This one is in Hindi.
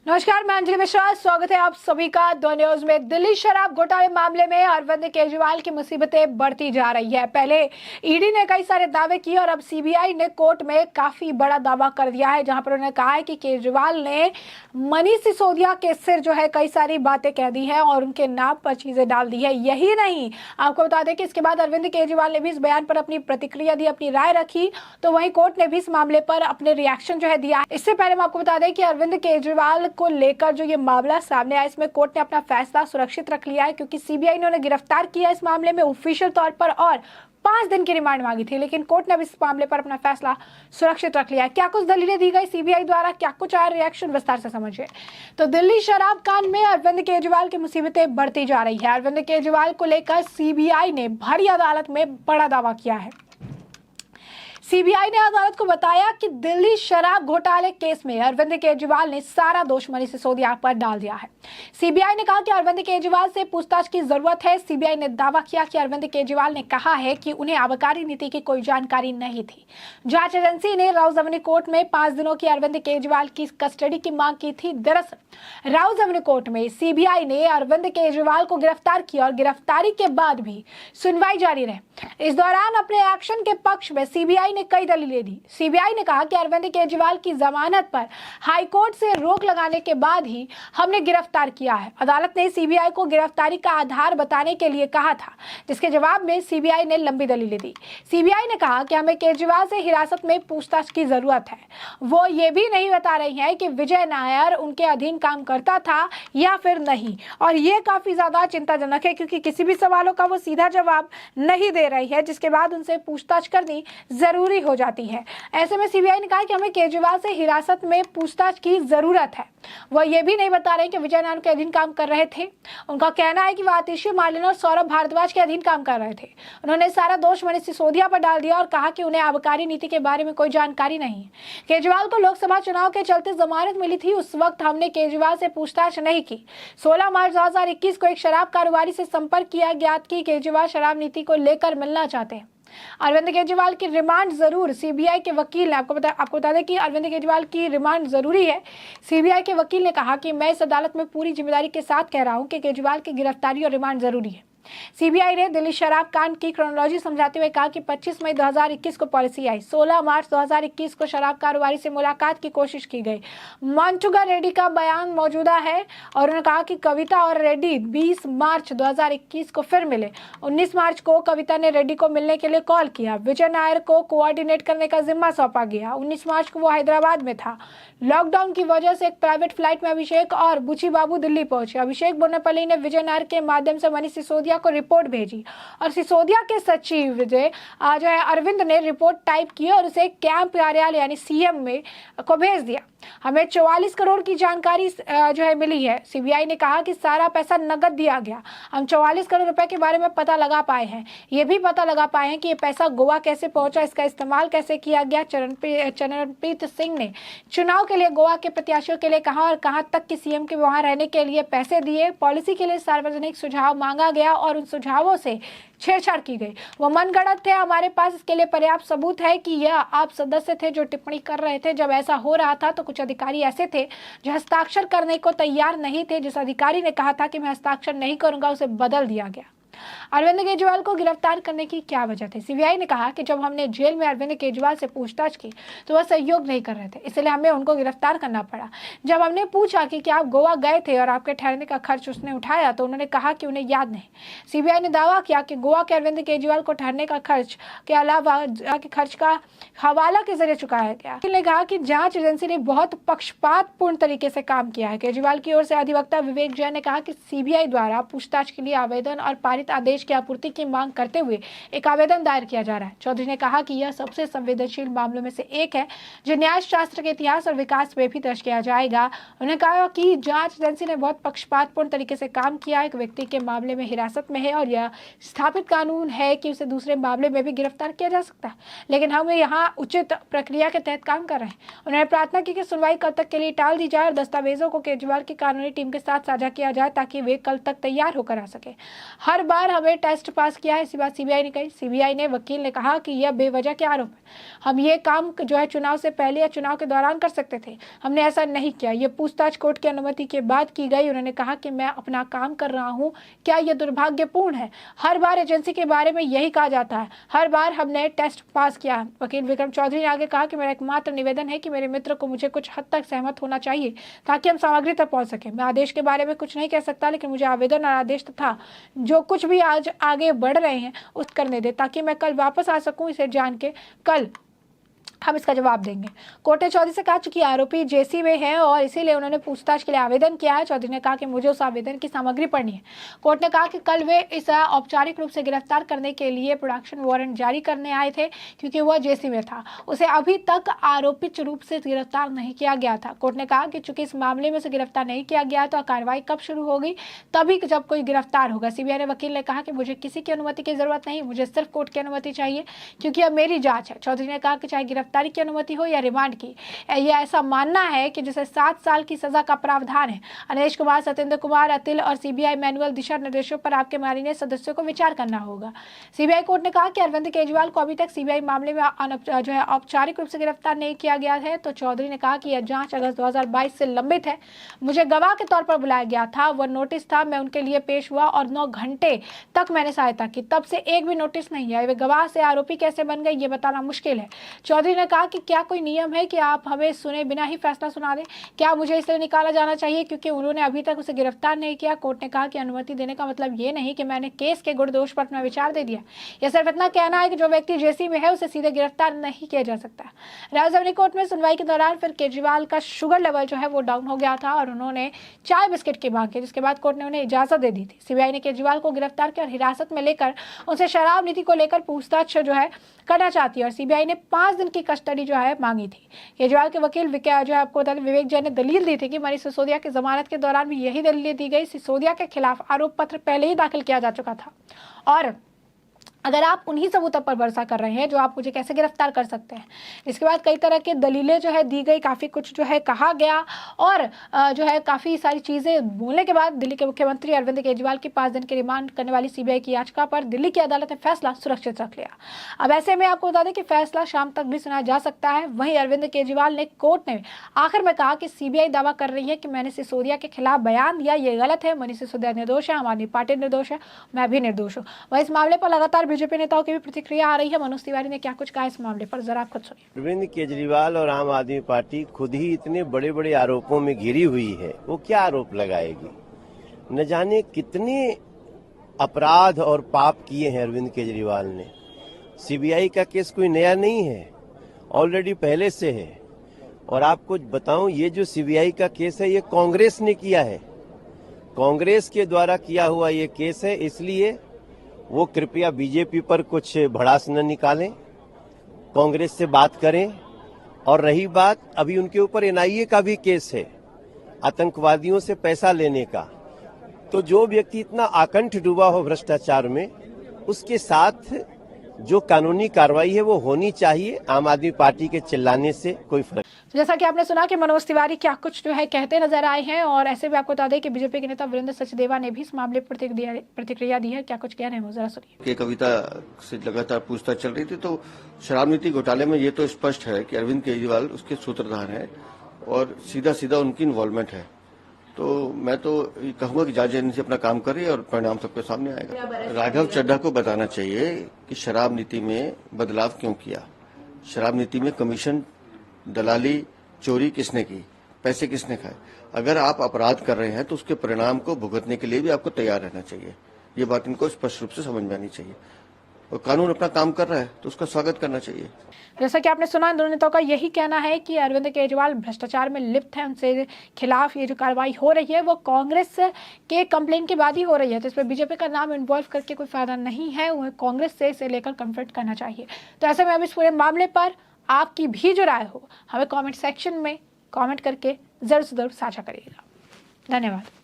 नमस्कार, मैं अंजलि मिश्रा। स्वागत है आप सभी का द न्यूज में। दिल्ली शराब घोटाले मामले में अरविंद केजरीवाल की मुसीबतें बढ़ती जा रही है। पहले ईडी ने कई सारे दावे किए और अब सीबीआई ने कोर्ट में काफी बड़ा दावा कर दिया है, जहां पर उन्होंने कहा है कि केजरीवाल ने मनीष सिसोदिया के सिर जो है कई सारी बातें कह दी हैं और उनके नाम पर चीजें डाल दी है। यही नहीं, आपको बता दें कि इसके बाद अरविंद केजरीवाल ने भी इस बयान पर अपनी प्रतिक्रिया दी, अपनी राय रखी। तो वहीं कोर्ट ने भी इस मामले पर अपने रिएक्शन जो है दिया। इससे पहले मैं आपको बता दें कि अरविंद केजरीवाल को लेकर जो ये मामला सामने आया, इसमें कोर्ट ने अपना फैसला सुरक्षित रख लिया है, क्योंकि सीबीआई ने उन्हें गिरफ्तार किया इस मामले में ऑफिशियल तौर पर और 5 दिन की रिमांड मांगी थी, लेकिन कोर्ट ने अब इस मामले पर अपना फैसला सुरक्षित रख लिया है। क्या कुछ दलीलें दी गई सीबीआई द्वारा, क्या कुछ आया रिएक्शन, विस्तार से समझिए। तो दिल्ली शराब कांड में अरविंद केजरीवाल की मुसीबतें बढ़ती जा रही है। अरविंद केजरीवाल को लेकर सीबीआई ने भरी अदालत में बड़ा दावा किया है। सीबीआई ने अदालत को बताया कि दिल्ली शराब घोटाले केस में अरविंद केजरीवाल ने सारा दोष मनीष सिसोदिया पर डाल दिया है। सीबीआई ने कहा कि अरविंद केजरीवाल से पूछताछ की जरूरत है। सीबीआई ने दावा किया कि अरविंद केजरीवाल ने कहा है कि उन्हें आबकारी नीति की कोई जानकारी नहीं थी। जांच एजेंसी ने राउज एवेन्यू कोर्ट में 5 दिनों की अरविंद केजरीवाल की कस्टडी की मांग की थी। दरअसल राउज एवेन्यू कोर्ट में सीबीआई ने अरविंद केजरीवाल को गिरफ्तार किया और गिरफ्तारी के बाद भी सुनवाई जारी रही। इस दौरान अपने एक्शन के पक्ष में सीबीआई ने कई दलीलें दी। सीबीआई ने कहा कि अरविंद केजरीवाल की जमानत पर हाईकोर्ट से रोक लगाने के बाद ही हमने गिरफ्तार किया है। अदालत ने सीबीआई को गिरफ्तारी का आधार बताने के लिए कहा था, जिसके जवाब में सीबीआई ने लंबी दलीलें दी। सीबीआई ने कहा कि हमें केजरीवाल से हिरासत में पूछताछ की जरूरत है। वो ये भी नहीं बता रही है कि विजय नायर उनके अधीन काम करता था या फिर नहीं, और ये काफी ज्यादा चिंताजनक है, क्योंकि किसी भी सवालों का वो सीधा जवाब नहीं दे रही है, जिसके बाद उनसे पूछताछ करनी जरूरी हो जाती है। ऐसे में सीबीआई ने कहा कि हमें केजरीवाल से हिरासत में पूछताछ की जरूरत है। वह यह भी नहीं बता रहे कि विजय नायर के अधीन काम कर रहे थे। उनका कहना है कि वह आतिशी मार्लिन और सौरभ भारद्वाज के अधीन काम कर रहे थे। उन्होंने सारा दोष मनीष सिसोदिया पर डाल दिया और कहा कि उन्हें आबकारी नीति के बारे में कोई जानकारी नहीं है। केजरीवाल को लोकसभा चुनाव के चलते जमानत मिली थी, उस वक्त हमने केजरीवाल से पूछताछ नहीं की। 16 मार्च 2021 को एक शराब कारोबारी से संपर्क किया, ज्ञात की केजरीवाल शराब नीति को लेकर मिलना चाहते हैं। अरविंद केजरीवाल की रिमांड जरूर, सीबीआई के वकील ने आपको बता दें कि अरविंद केजरीवाल की रिमांड जरूरी है। सीबीआई के वकील ने कहा कि मैं इस अदालत में पूरी जिम्मेदारी के साथ कह रहा हूं कि केजरीवाल की गिरफ्तारी और रिमांड जरूरी है। सीबीआई ने दिल्ली शराब कांड की क्रोनोलॉजी समझाते हुए कहा कि 25 मई 2021 को पॉलिसी आई, 16 मार्च 2021 को शराब कारोबारी से मुलाकात की कोशिश की गई। मंचुगा रेड्डी का बयान मौजूदा है और उन्होंने कहा कि कविता और रेड्डी 20 मार्च 2021 को फिर मिले। 19 मार्च को कविता ने रेड्डी को मिलने के लिए कॉल किया। विजय नायर को कोऑर्डिनेट करने का जिम्मा सौंपा गया। 19 मार्च को वो हैदराबाद में था। लॉकडाउन की वजह से एक प्राइवेट फ्लाइट में अभिषेक और बुची बाबू दिल्ली पहुंचे। अभिषेक बोनापल्ली ने विजय नायर के माध्यम से मनीष सिसोदिया को रिपोर्ट भेजी और सिसोदिया के सचिव विजय जो है अरविंद ने रिपोर्ट टाइप की और उसे कैंप कार्यालय यानी सीएम में को भेज दिया। हमें 44 करोड़ की जानकारी जो है मिली है। सीबीआई ने कहा कि सारा पैसा नकद दिया गया। हम 44 करोड़ रुपए के बारे में पता लगा पाए हैं। ये भी पता लगा पाए हैं कि ये पैसा गोवा कैसे पहुंचा, इसका इस्तेमाल कैसे किया गया। चरणप्रीत सिंह ने चुनाव के लिए गोवा के प्रत्याशियों के लिए कहा और कहां तक कि सीएम के वहां रहने के लिए पैसे दिए। पॉलिसी के लिए सार्वजनिक सुझाव मांगा गया और उन सुझावों से छेड़छाड़ की गई। वो मनगढ़ंत थे। हमारे पास इसके लिए पर्याप्त सबूत है कि यह आप सदस्य थे जो टिप्पणी कर रहे थे। जब ऐसा हो रहा था तो कुछ अधिकारी ऐसे थे जो हस्ताक्षर करने को तैयार नहीं थे। जिस अधिकारी ने कहा था कि मैं हस्ताक्षर नहीं करूंगा, उसे बदल दिया गया। अरविंद केजरीवाल को गिरफ्तार करने की क्या वजह थी? सीबीआई ने कहा कि जब हमने जेल में अरविंद केजरीवाल से पूछताछ की तो वह सहयोग नहीं कर रहे थे, इसलिए हमें उनको गिरफ्तार करना पड़ा। जब हमने पूछा कि क्या आप गोवा गए थे और आपके ठहरने का खर्च उसने उठाया, तो उन्होंने कहा कि उन्हें याद नहीं। सीबीआई ने दावा किया कि गोवा के अरविंद केजरीवाल को ठहरने का खर्च के अलावा खर्च का हवाला के जरिए चुकाया गया। ने कहा कि जांच एजेंसी ने बहुत पक्षपातपूर्ण तरीके से काम किया है। केजरीवाल की ओर से अधिवक्ता विवेक जैन ने कहा कि सीबीआई द्वारा पूछताछ के लिए आवेदन और पारित आदेश की आपूर्ति की मांग करते हुए एक आवेदन दायर किया जा रहा है। चौधरी ने कहा कि यह सबसे संवेदनशील मामलों में से एक है जो न्याय शास्त्र के इतिहास और विकास में भी दर्ज किया जाएगा। उन्होंने कहा कि जांच एजेंसी ने बहुत पक्षपातपूर्ण तरीके से काम किया। एक व्यक्ति के मामले में हिरासत में है और यह स्थापित कानून है कि उसे दूसरे मामले में भी गिरफ्तार किया जा सकता है, लेकिन हम यहाँ उचित प्रक्रिया के तहत काम कर रहे हैं। उन्होंने प्रार्थना की कि सुनवाई कल तक के लिए टाल दी जाए और दस्तावेजों को केजरीवाल की कानूनी टीम के साथ साझा किया जाए ताकि वे कल तक तैयार होकर आ सके। हर बार हमें टेस्ट पास किया है, इसी बात सीबीआई ने कही। सीबीआई ने वकील ने कहा कि यह बेवजह के आरोप है, हम ये काम जो है चुनाव से पहले या चुनाव के दौरान कर सकते थे, हमने ऐसा नहीं किया। ये पूछताछ कोर्ट की अनुमति के बाद की गई। उन्होंने कहा कि मैं अपना काम कर रहा हूँ, क्या यह दुर्भाग्यपूर्ण है? हर बार एजेंसी के बारे में यही कहा जाता है, हर बार हमने टेस्ट पास किया है। वकील विक्रम चौधरी ने आगे कहा कि मेरा एकमात्र निवेदन है कि मेरे मित्र को मुझे कुछ हद तक सहमत होना चाहिए ताकि हम सामग्री तक पहुंच सके। मैं आदेश के बारे में कुछ नहीं कह सकता, लेकिन मुझे आवेदन और आदेश तथा जो कुछ भी आज आगे बढ़ रहे हैं उस करने दे, ताकि मैं कल वापस आ सकूं। इसे जान के कल हम इसका जवाब देंगे। कोर्ट ने चौधरी से कहा चूंकि आरोपी जेसी में है और इसीलिए उन्होंने पूछताछ के लिए आवेदन किया है। चौधरी ने कहा कि मुझे उस आवेदन की सामग्री पढ़नी है। कोर्ट ने कहा कि कल वे इसे औपचारिक रूप से गिरफ्तार करने के लिए प्रोडक्शन वारंट जारी करने आए थे, क्योंकि वह जेसी में था। उसे अभी तक आरोपित रूप से गिरफ्तार नहीं किया गया था। कोर्ट ने कहा कि चूंकि इस मामले में से गिरफ्तार नहीं किया गया तो कार्रवाई कब शुरू होगी? तभी जब कोई गिरफ्तार होगा। सीबीआई ने वकील ने कहा कि मुझे किसी की अनुमति की जरूरत नहीं, मुझे सिर्फ कोर्ट की अनुमति चाहिए, क्योंकि अब मेरी जांच है। चौधरी ने कहा कि चाहे गिरफ्तारी की अनुमति हो या रिमांड की, यह ऐसा मानना है कि जिसे 7 साल की सजा का प्रावधान है। अनिलेश कुमार, सत्येंद्र कुमार, अतिल और सीबीआई मैनुअल दिशा निर्देशों पर आपके माननीय सदस्यों को विचार करना होगा। सीबीआई कोर्ट ने कहा कि अरविंद केजरीवाल को अभी तक सीबीआई मामले में जो है औपचारिक रूप से गिरफ्तार नहीं किया गया है। तो चौधरी ने कहा कि यह जांच अगस्त 2022 से लंबित है। मुझे गवाह के तौर पर बुलाया गया था, वह नोटिस था, मैं उनके लिए पेश हुआ और 9 घंटे तक मैंने सहायता की, तब से एक भी नोटिस नहीं है। वे गवाह से आरोपी कैसे बन गए ये बताना मुश्किल है। चौधरी ने कहा कि क्या कोई नियम है कि आप हमें सुने बिना ही फैसला सुना दें? क्या मुझे इसलिए निकाला जाना चाहिए क्योंकि उन्होंने अभी तक उसे गिरफ्तार नहीं किया? कोर्ट ने कहा कि अनुमति देने का मतलब ये नहीं कि मैंने केस के गुण दोष पर अपना विचार दे दिया। यह सिर्फ इतना कहना है कि जो व्यक्ति जेसी में है उसे सीधे गिरफ्तार नहीं किया जा सकता। राजधानी कोर्ट में सुनवाई के दौरान फिर केजरीवाल का शुगर लेवल जो है वो डाउन हो गया था और उन्होंने चाय बिस्किट की मांग की, जिसके बाद कोर्ट ने उन्हें इजाजत दे दी थी। सीबीआई ने केजरीवाल को गिरफ्तार किया और हिरासत में लेकर उनसे शराब नीति को लेकर पूछताछ जो है करना चाहती है और सीबीआई ने 5 दिन की कस्टडी जो है मांगी थी। केजरीवाल के वकील जो है आपको बता दें विवेक जैन ने दलील दी थी कि मनीष सिसोदिया की जमानत के दौरान भी यही दलील दी गई। सिसोदिया के खिलाफ आरोप पत्र पहले ही दाखिल किया जा चुका था और अगर आप उन्हीं सबूतों पर भरोसा कर रहे हैं जो आप मुझे कैसे गिरफ्तार कर सकते हैं। इसके बाद कई तरह के दलीलें जो है दी गई, काफ़ी कुछ जो है कहा गया और जो है काफ़ी सारी चीज़ें बोलने के बाद दिल्ली के मुख्यमंत्री अरविंद केजरीवाल की 5 दिन की रिमांड करने वाली सीबीआई की याचिका पर दिल्ली की अदालत ने फैसला सुरक्षित रख लिया। अब ऐसे में आपको बता दें कि फैसला शाम तक भी सुनाया जा सकता है। वहीं अरविंद केजरीवाल ने कोर्ट ने आखिर में कहा कि सीबीआई दावा कर रही है कि मैंने सिसोदिया के खिलाफ बयान दिया, ये गलत है। मनीष सिसोदिया निर्दोष है, आम आदमी पार्टी निर्दोष है, मैं भी निर्दोष हूँ। वह इस मामले पर लगातार बीजेपी नेताओं की भी प्रतिक्रिया आ रही है। मनोज तिवारी ने क्या कुछ कहा इस मामले पर, जरा आप खुद सुनिए। अरविंद केजरीवाल और आम आदमी पार्टी खुद ही इतने बड़े बड़े आरोपों में घिरी हुई है, वो क्या आरोप लगाएगी? न जाने कितने अपराध और पाप किए हैं अरविंद केजरीवाल ने। सीबीआई का केस कोई नया नहीं है, ऑलरेडी पहले से है। और आपको बताऊं, ये जो सीबीआई का केस है ये कांग्रेस ने किया है, कांग्रेस के द्वारा किया हुआ ये केस है। इसलिए वो कृपया बीजेपी पर कुछ भड़ास न निकालें, कांग्रेस से बात करें। और रही बात, अभी उनके ऊपर एनआईए का भी केस है, आतंकवादियों से पैसा लेने का। तो जो व्यक्ति इतना आकंठ डूबा हो भ्रष्टाचार में, उसके साथ जो कानूनी कार्रवाई है वो होनी चाहिए। आम आदमी पार्टी के चिल्लाने से कोई फर्क। जैसा कि आपने सुना कि मनोज तिवारी क्या कुछ जो है कहते नजर आए हैं और ऐसे भी आपको बता दें कि बीजेपी के नेता वीरेंद्र सचदेवा ने भी इस मामले पर प्रतिक्रिया दी है। क्या कुछ कह रहे हैं वो जरा सुनिए। कविता से लगातार पूछताछ चल रही थी, तो शराब नीति घोटाले में ये तो स्पष्ट है कि अरविंद केजरीवाल उसके सूत्रधार हैं और सीधा सीधा उनकी इन्वॉल्वमेंट है। तो मैं तो कहूंगा कि जांच एजेंसी अपना काम करे और परिणाम सबके सामने आएगा। राघव चड्ढा को बताना चाहिए कि शराब नीति में बदलाव क्यों किया, शराब नीति में कमीशन, दलाली, चोरी किसने की, पैसे किसने खाए। अगर आप अपराध कर रहे हैं तो उसके परिणाम को भुगतने के लिए भी आपको तैयार रहना चाहिए। ये बात इनको स्पष्ट रूप से समझ में आनी चाहिए। और कानून अपना काम कर रहा है तो उसका स्वागत करना चाहिए। जैसा कि आपने सुना, इन दोनों नेताओं का यही कहना है कि अरविंद केजरीवाल भ्रष्टाचार में लिप्त है, उनसे खिलाफ ये जो कार्रवाई हो रही है वो कांग्रेस के कंप्लेन के बाद ही हो रही है। तो इसमें बीजेपी का नाम इन्वॉल्व करके कोई फायदा नहीं है, उन्हें कांग्रेस से इसे लेकर कन्फ्रंट करना चाहिए। तो ऐसे में अब इस पूरे मामले पर आपकी भी जो राय हो हमें कॉमेंट सेक्शन में कॉमेंट करके जरूर से जरूर साझा करिएगा। धन्यवाद।